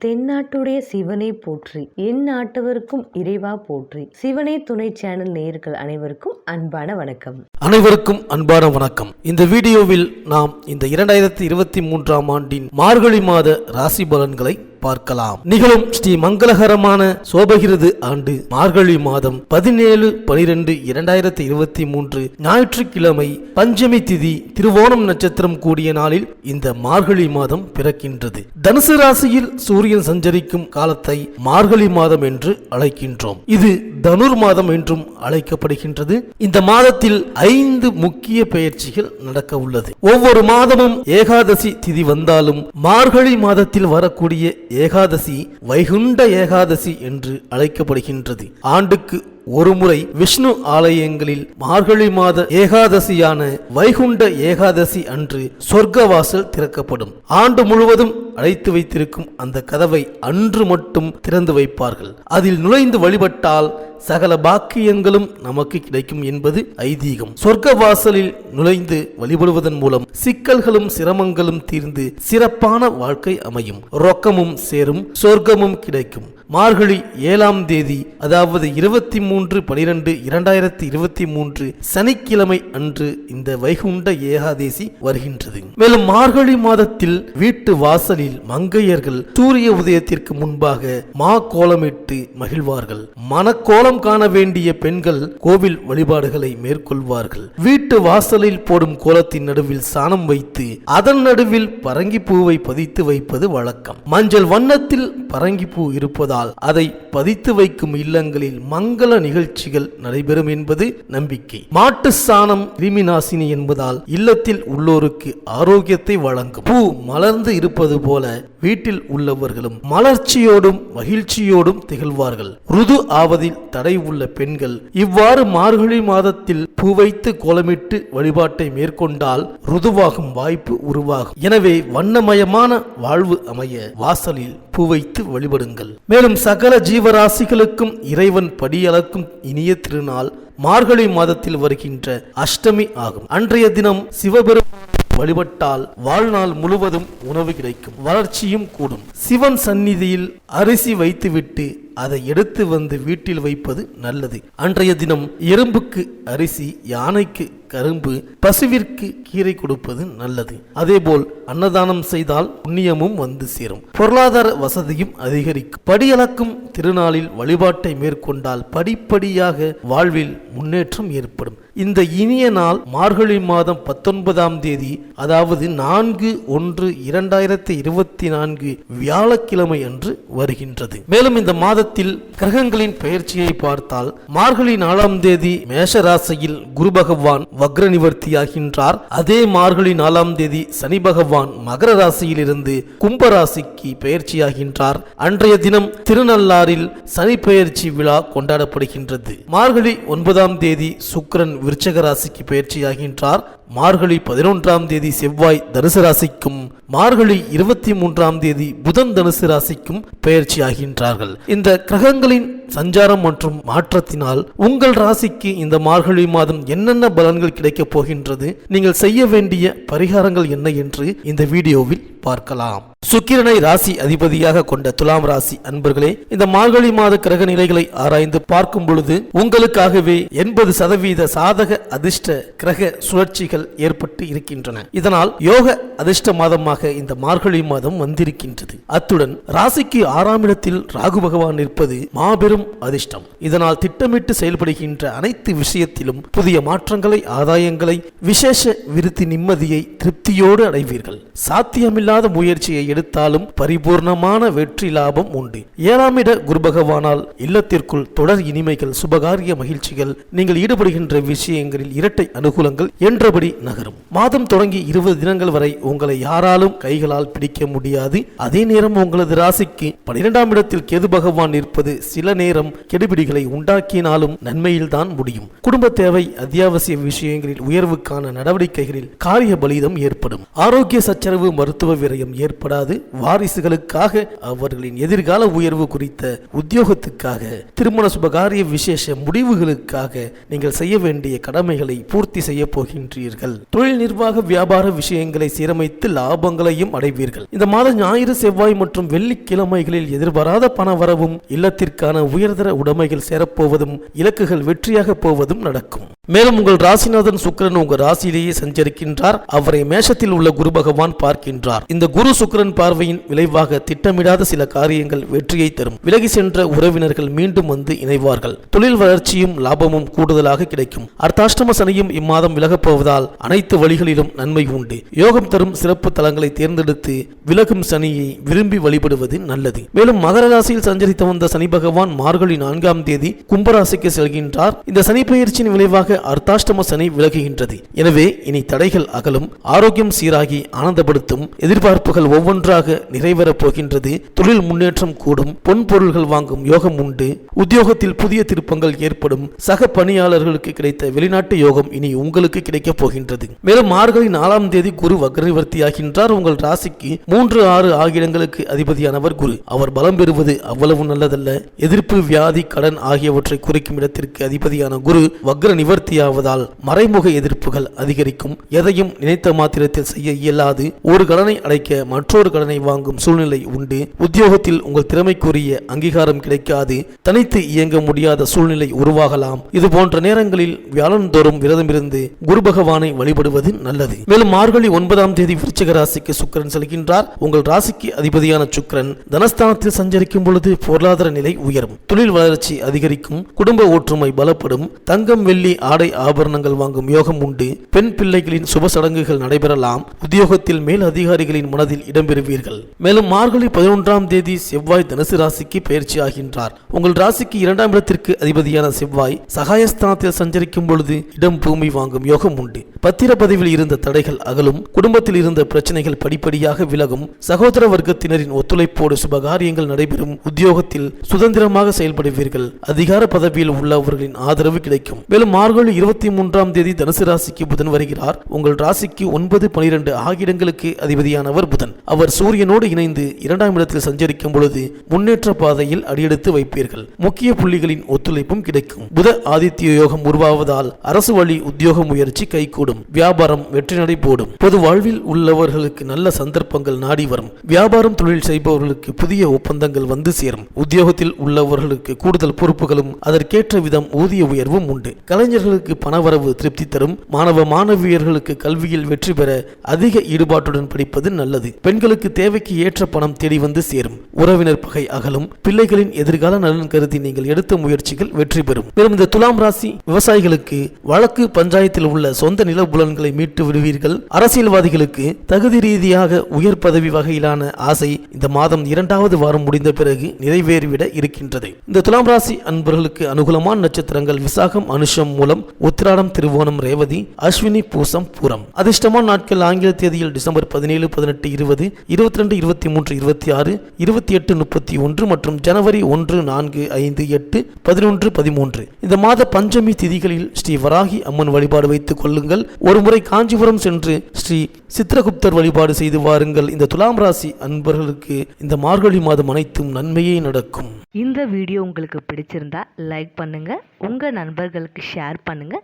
தென்னாட்டுடைய சிவனை போற்றி, என் நாட்டவருக்கும் இறைவா போற்றி. சிவனை துணை சேனல் நேயர்கள் அனைவருக்கும் அன்பான வணக்கம். அனைவருக்கும் அன்பான வணக்கம். இந்த வீடியோவில் நாம் இந்த 2023ஆம் ஆண்டின் மார்கழி மாத ராசி பலன்களை பார்க்கலாம். நிகழும் ஸ்ரீ மங்களகரமான சோபகிருது ஆண்டு மார்கழி மாதம் 17/12/2023 ஞாயிற்றுக்கிழமை பஞ்சமி திதி திருவோணம் நட்சத்திரம் கூடிய நாளில் இந்த மார்கழி மாதம் பிறக்கின்றது. தனுசு ராசியில் சூரியன் சஞ்சரிக்கும் காலத்தை மார்கழி மாதம் என்று அழைக்கின்றோம். இது தனுர் மாதம் என்றும் அழைக்கப்படுகின்றது. இந்த மாதத்தில் 5 முக்கிய பெயர்ச்சிகள் நடக்க உள்ளது. ஒவ்வொரு மாதமும் ஏகாதசி திதி வந்தாலும் மார்கழி மாதத்தில் வரக்கூடிய ஏகாதசி வைகுண்ட ஏகாதசி என்று அழைக்கப்படுகின்றது. ஆண்டுக்கு ஒருமுறை விஷ்ணு ஆலயங்களில் மார்கழி மாத ஏகாதசியான வைகுண்ட ஏகாதசி அன்று சொர்க்கவாசல் திறக்கப்படும். ஆண்டு முழுவதும் அடைத்து வைத்திருக்கும் அந்த கதவை அன்று மட்டும் திறந்து வைப்பார்கள். அதில் நுழைந்து வழிபட்டால் சகல பாக்கியங்களும் நமக்கு கிடைக்கும் என்பது ஐதீகம். சொர்க்க வாசலில் நுழைந்து வழிபடுவதன் மூலம் சிக்கல்களும் சிரமங்களும் தீர்ந்து சிறப்பான வாழ்க்கை அமையும். ரொக்கமும் சேரும், சொர்க்கமும் கிடைக்கும். மார்கழி 7ஆம் தேதி, அதாவது 23/12/2023 சனிக்கிழமை அன்று இந்த வைகுண்ட ஏகாதசி வருகின்றது. மேலும் மார்கழி மாதத்தில் வீட்டு வாசலில் மங்கையர்கள் சூரிய உதயத்திற்கு முன்பாக மா கோலமிட்டு மகிழ்வார்கள். மனக்கோலம் காண வேண்டிய பெண்கள் கோவில் வழிபாடுகளை மேற்கொள்வார்கள். வீட்டு வாசலில் போடும் கோலத்தின் நடுவில் சாணம் வைத்து அதன் நடுவில் பரங்கி பூவை பதித்து வைப்பது வழக்கம். மஞ்சள் வண்ணத்தில் பரங்கி பூ இருப்பதால் அதை பதித்து வைக்கும் இல்லங்களில் மங்கள நிகழ்ச்சிகள் நடைபெறும் என்பது நம்பிக்கை. மாட்டு சாணம் கிருமி நாசினி என்பதால் இல்லத்தில் உள்ளோருக்கு ஆரோக்கியத்தை வழங்கும். பூ மலர்ந்து இருப்பது போல வீட்டில் உள்ளவர்களும் மலர்ச்சியோடும் மகிழ்ச்சியோடும் திகழ்வார்கள். ருது ஆவதில் தடை உள்ள பெண்கள் இவ்வாறு மார்கழி மாதத்தில் பூ வைத்து கோலமிட்டு வழிபாட்டை மேற்கொண்டால் ருதுவாகும் வாய்ப்பு உருவாகும். எனவே வண்ணமயமான வாழ்வு அமைய வாசலில் பூ வைத்து வழிபடுங்கள். மேலும் சகல ஜீவராசிகளுக்கும் இறைவன் படியளக்கும் இனிய திருநாள் மார்கழி மாதத்தில் வருகின்ற அஷ்டமி ஆகும். அன்றைய தினம் சிவபெருமான் வழிபட்டால் வாழ்நாள் முழுவதும் உணவு கிடைக்கும், வளர்ச்சியும் கூடும். சிவன் சந்நிதியில் அரிசி வைத்துவிட்டு அதை எடுத்து வந்து வீட்டில் வைப்பது நல்லது. அன்றைய தினம் எறும்புக்கு அரிசி, யானைக்கு கரும்பு, பசுவிற்கு கீரை கொடுப்பது நல்லது. அதேபோல் அன்னதானம் செய்தால் புண்ணியமும் வந்து சேரும், பொருளாதார வசதியும் அதிகரிக்கும். படியளக்கும் திருநாளில் வழிபாட்டை மேற்கொண்டால் படிப்படியாக வாழ்வில் முன்னேற்றம் ஏற்படும். இந்த இனிய நாள் மார்கழி மாதம் 19ஆம் தேதி, அதாவது 4/1/2024 வியாழக்கிழமை அன்று வருகின்றது. மேலும் இந்த மாதத்தில் கிரகங்களின் பெயர்ச்சியை பார்த்தால் மார்கழி 4ஆம் தேதி மேஷ ராசியில் குரு பகவான் வக்ர நிவர்த்தியாகின்றார். அதே மார்கழி 4ஆம் தேதி சனி பகவான் மகர ராசியில் இருந்து கும்ப ராசிக்கு பெயர்ச்சியாகின்றார். அன்றைய தினம் திருநள்ளாறில் சனி பெயர்ச்சி விழா கொண்டாடப்படுகின்றது. மார்கழி 9ஆம் தேதி சுக்கிரன் விருச்சக ராசிக்கு பெயர்ச்சியாகின்றார். மார்கழி 11ஆம் தேதி செவ்வாய் தனுசு ராசிக்கும், மார்கழி 23ஆம் தேதி புதன் தனுசு ராசிக்கும் பெயர்ச்சி ஆகின்றார்கள். இந்த கிரகங்களின் சஞ்சாரம் மற்றும் மாற்றத்தினால் உங்கள் ராசிக்கு இந்த மார்கழி மாதம் என்னென்ன பலன்கள் கிடைக்கப் போகின்றது, நீங்கள் செய்ய வேண்டிய பரிகாரங்கள் என்ன என்று இந்த வீடியோவில் பார்க்கலாம். சுக்கிரனை ராசி அதிபதியாக கொண்ட துலாம் ராசி அன்பர்களே, இந்த மார்கழி மாத கிரக நிலைகளை ஆராய்ந்து பார்க்கும் பொழுது உங்களுக்காகவே 80% சாதக அதிர்ஷ்ட கிரக சுழற்சிகள் ஏற்பட்டு இருக்கின்றன. இதனால் யோக அதிர்ஷ்ட மாதமாக இந்த மார்கழி மாதம் வந்திருக்கின்றது. அத்துடன் ராசிக்கு 6ஆம் இடத்தில் ராகு பகவான் இருப்பது மாபெரும் அதிர்ஷ்டம். இதனால் திட்டமிட்டு செயல்படுகின்ற அனைத்து விஷயத்திலும் புதிய மாற்றங்களை, ஆதாயங்களை, விசேஷ விருத்தி, நிம்மதியை, திருப்தியோடு அடைவீர்கள். சாத்தியமில்லாத முயற்சியை எடுத்தாலும் பரிபூர்ணமான வெற்றி லாபம் உண்டு. 7ஆம் இட குரு பகவானால் இல்லத்திற்குள் தொடர் இனிமைகள், சுபகாரிய மகிழ்ச்சிகள், நீங்கள் ஈடுபடுகின்ற விஷயங்களில் இரட்டை அனுகூலங்கள் என்றபடி நகரும். மாதம் தொடங்கி 20 தினங்கள் வரை உங்களை யாராலும் கைகளால் பிடிக்க முடியாது. அதே நேரம் உங்களது ராசிக்கு 12ஆம் இடத்தில் கேது பகவான் இருப்பது சில நேரம் கெடுபிடிகளை உண்டாக்கினாலும் நன்மையில் தான் முடியும். குடும்ப தேவை, அத்தியாவசிய விஷயங்களில் உயர்வுக்கான நடவடிக்கைகளில் காரிய பலிதம் ஏற்படும். ஆரோக்கிய சச்சரவு, மருத்துவ விரயம் ஏற்படாது. இயலாது வாரிசுகளுக்காக, அவர்களின் எதிர்கால உயர்வு குறித்த உத்தியோகத்துக்காக, திருமண சுபகாரிய விசேஷ முடிவுகளுக்காக நீங்கள் செய்ய வேண்டிய கடமைகளை பூர்த்தி செய்ய போகின்றீர்கள். தொழில் நிர்வாக வியாபார விஷயங்களை சீரமைத்து லாபங்களையும் அடைவீர்கள். இந்த மாத ஞாயிறு, செவ்வாய் மற்றும் வெள்ளிக்கிழமைகளில் எதிர்பாராத பண வரவும், இல்லத்திற்கான உயர்தர உடைமைகள் சேரப்போவதும், இலக்குகள் வெற்றியாக போவதும் நடக்கும். மேலும் உங்கள் ராசிநாதன் சுக்கிரன் உங்கள் ராசியிலேயே சஞ்சரிக்கின்றார். அவரை மேஷத்தில் உள்ள குரு பகவான் பார்க்கின்றார். இந்த குரு சுக்கிரன் பார்வையின் விளைவாக திட்டமிடாத சில காரியங்கள் வெற்றியை தரும். விலகி சென்ற உறவினர்கள் மீண்டும் வந்து இணைவார்கள். தொழில் வளர்ச்சியும் லாபமும் கூடுதலாக கிடைக்கும். அர்த்தாஷ்டம சனியும் இம்மாதம் விலகப் போவதால் அனைத்து வழிகளிலும் நன்மை உண்டு. யோகம் தரும் சிறப்பு தலங்களை தேர்ந்தெடுத்து விலகும் சனியை விரும்பி வழிபடுவது நல்லது. மேலும் மகர ராசியில் சஞ்சரித்து வந்த சனி பகவான் மார்கழி 4ஆம் தேதி கும்பராசிக்கு செல்கின்றார். இந்த சனி பயிற்சியின் விளைவாக அர்த்தாஷ்டம சனி விலகுகின்றது. எனவே இனி தடைகள் அகலும், ஆரோக்கியம் சீராகி ஆனந்தப்படுத்தும், எதிர்பார்ப்புகள் ஒவ்வொன்றாக நிறைவேறப் போகின்றது. தொழில் முன்னேற்றம் கூடும், பொன் பொருள்கள் வாங்கும் யோகம் உண்டு. உத்தியோகத்தில் புதிய திருப்பங்கள் ஏற்படும். சக பணியாளர்களுக்கு கிடைத்த வெளிநாட்டு யோகம் இனி உங்களுக்கு கிடைக்கப் போகின்றது. மேலும் மார்கழி 4ஆம் தேதி குரு வக்ரநிவர்த்தியாகின்றார். உங்கள் ராசிக்கு 3, 6 ஆகிய இடங்களுக்கு அதிபதியானவர் குரு. அவர் பலம் பெறுவது அவ்வளவு நல்லதல்ல. எதிர்ப்பு, வியாதி, கடன் ஆகியவற்றை குறிக்கும் இடத்திற்கு அதிபதியான குரு வக்ர நிவர்த்தியாவதால் மறைமுக எதிர்ப்புகள் அதிகரிக்கும். எதையும் நினைத்த மாத்திரத்தில் செய்ய இயலாது. ஒரு கடனை அடைக்க மற்றொரு கடனை வாங்கும் சூழ்நிலை உண்டு. உத்தியோகத்தில் உங்கள் திறமைக்குரிய அங்கீகாரம் கிடைக்காது. தனித்து இயங்க முடியாத சூழ்நிலை உருவாகலாம். இது போன்ற நேரங்களில் வியாழந்தோறும் விரதமிருந்து குரு பகவானை வழிபடுவது நல்லது. மேலும் மார்கழி 9ஆம் தேதி விருச்சிக ராசிக்கு சுக்கிரன் செல்கின்றார். உங்கள் ராசிக்கு அதிபதியான சுக்கிரன் தனஸ்தானத்தில் சஞ்சரிக்கும் பொழுது பொருளாதார நிலை உயரும். தொழில் வளர்ச்சி அதிகரிக்கும். குடும்ப ஒற்றுமை பலப்படும். தங்கம், வெள்ளி, ஆடை ஆபரணங்கள் வாங்கும் யோகம் உண்டு. பெண் பிள்ளைகளின் சுப சடங்குகள் நடைபெறலாம். உத்தியோகத்தில் மேல் அதிகாரிகளின் மனதில் இடம்பெறுவீர்கள். மேலும் மார்கழி 11ஆம் தேதி செவ்வாய் தனுசு ராசிக்கு பயிற்சி ஆகின்றார். உங்கள் ராசிக்கு 2ஆம் இடத்திற்கு அதிபதியான செவ்வாய் சகாயஸ்தானத்தில் சஞ்சரிக்கும் பொழுது இடம், பூமி வாங்கும் யோகம் உண்டு. பத்திர பதிவில் இருந்த தடைகள் அகலும். குடும்பத்தில் இருந்த பிரச்சனைகள் படிப்படியாக விலகும். சகோதர வர்க்கத்தினரின் ஒத்துழைப்போடு சுபகாரியங்கள் நடைபெறும். உத்தியோகத்தில் சுதந்திரமாக செயல்படுவீர்கள். அதிகார பதவியில் உள்ளவர்களின் ஆதரவு கிடைக்கும். மேலும் மார்கழி 23ஆம் தேதி தனுசு ராசிக்கு புதன் வருகிறார். உங்கள் ராசிக்கு 9, 12 ஆகிய இடங்களுக்கு அதிபதியானவர் புதன். அவர் சூரியனோடு இணைந்து 2ஆம் இடத்தில் சஞ்சரிக்கும் பொழுது முன்னேற்ற பாதையில் அடியெடுத்து வைப்பீர்கள். முக்கிய புள்ளிகளின் ஒத்துழைப்பும் கிடைக்கும். புத ஆதித்ய யோகம் உருவாவதால் அரசு வழி உத்தியோக முயற்சி கைகூடும். வியாபாரம் வெற்றி நடை போடும். பொது வாழ்வில் உள்ளவர்களுக்கு நல்ல சந்தர்ப்பங்கள் நாடி வரும். வியாபாரம், தொழில் செய்பவர்களுக்கு புதிய ஒப்பந்தங்கள் வந்து சேரும். உத்தியோகத்தில் உள்ளவர்களுக்கு கூடுதல் பொறுப்புகளும் அதற்கேற்ற விதம் ஊதிய உயர்வும் உண்டு. கலைஞர்களுக்கு பணவரவு திருப்தி தரும். மாணவ மாணவியர்களுக்கு கல்வியில் வெற்றி பெற அதிக ஈடுபாட்டுடன் படிப்பது நல்லது. பெண்களுக்கு தேவைக்கு ஏற்ற பணம் தேடி வந்து சேரும். உறவினர் பகை அகலும். பிள்ளைகளின் எதிர்கால நலன் கருதி நீங்கள் எடுத்த முயற்சிகள் வெற்றி பெறும். மேலும் இந்த துலாம் ராசி விவசாயிகளுக்கு வழக்கு, பஞ்சாயத்தில் உள்ள சொந்த நில புலன்களை மீட்டு விடுவீர்கள். அரசியல்வாதிகளுக்கு தகுதி ரீதியாக உயர் பதவி வகையிலான ஆசை இந்த மாதம் 2வது வாரம் முடிந்த பிறகு நிறைவேறிவிட இருக்கின்றது. இந்த துலாம் ராசி அன்பர்களுக்கு அனுகூலமான நட்சத்திரங்கள் விசாகம், அனுஷம், மூலம், உத்திராடம், திருவோணம், ரேவதி, அஸ்வினி, பூசம், பூரம். அதிர்ஷ்டமான நாட்கள் ஆங்கில தேதியில் டிசம்பர் 17, 18, 20, 22, 23, 26, 28, 31 மற்றும் ஜனவரி 1, 4, 5, 8, 11, 13. இந்த மாத பஞ்சமி திதிகளில் ஸ்ரீ வராகி அம்மன் வழிபாடு வைத்துக் கொள்ளுங்கள். ஒருமுறை காஞ்சிபுரம் சென்று ஸ்ரீ சித்திரகுப்தர் வழிபாடு செய்து வாருங்கள். இந்த துலாம் ராசி அன்பர்களுக்கு இந்த மார்கழி மாதம் அனைத்தும் நன்மையே நடக்கும். இந்த வீடியோ உங்களுக்கு பிடிச்சிருந்தா லைக் பண்ணுங்க, உங்க நண்பர்களுக்கு ஷேர் பண்ணுங்க,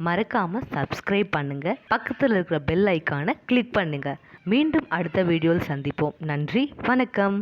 மறக்காம சப்ஸ்கிரைப் பண்ணுங்க, பக்கத்தில் இருக்கிற பெல் ஐக்கானை கிளிக் பண்ணுங்க. மீண்டும் அடுத்த வீடியோவில் சந்திப்போம். நன்றி, வணக்கம்.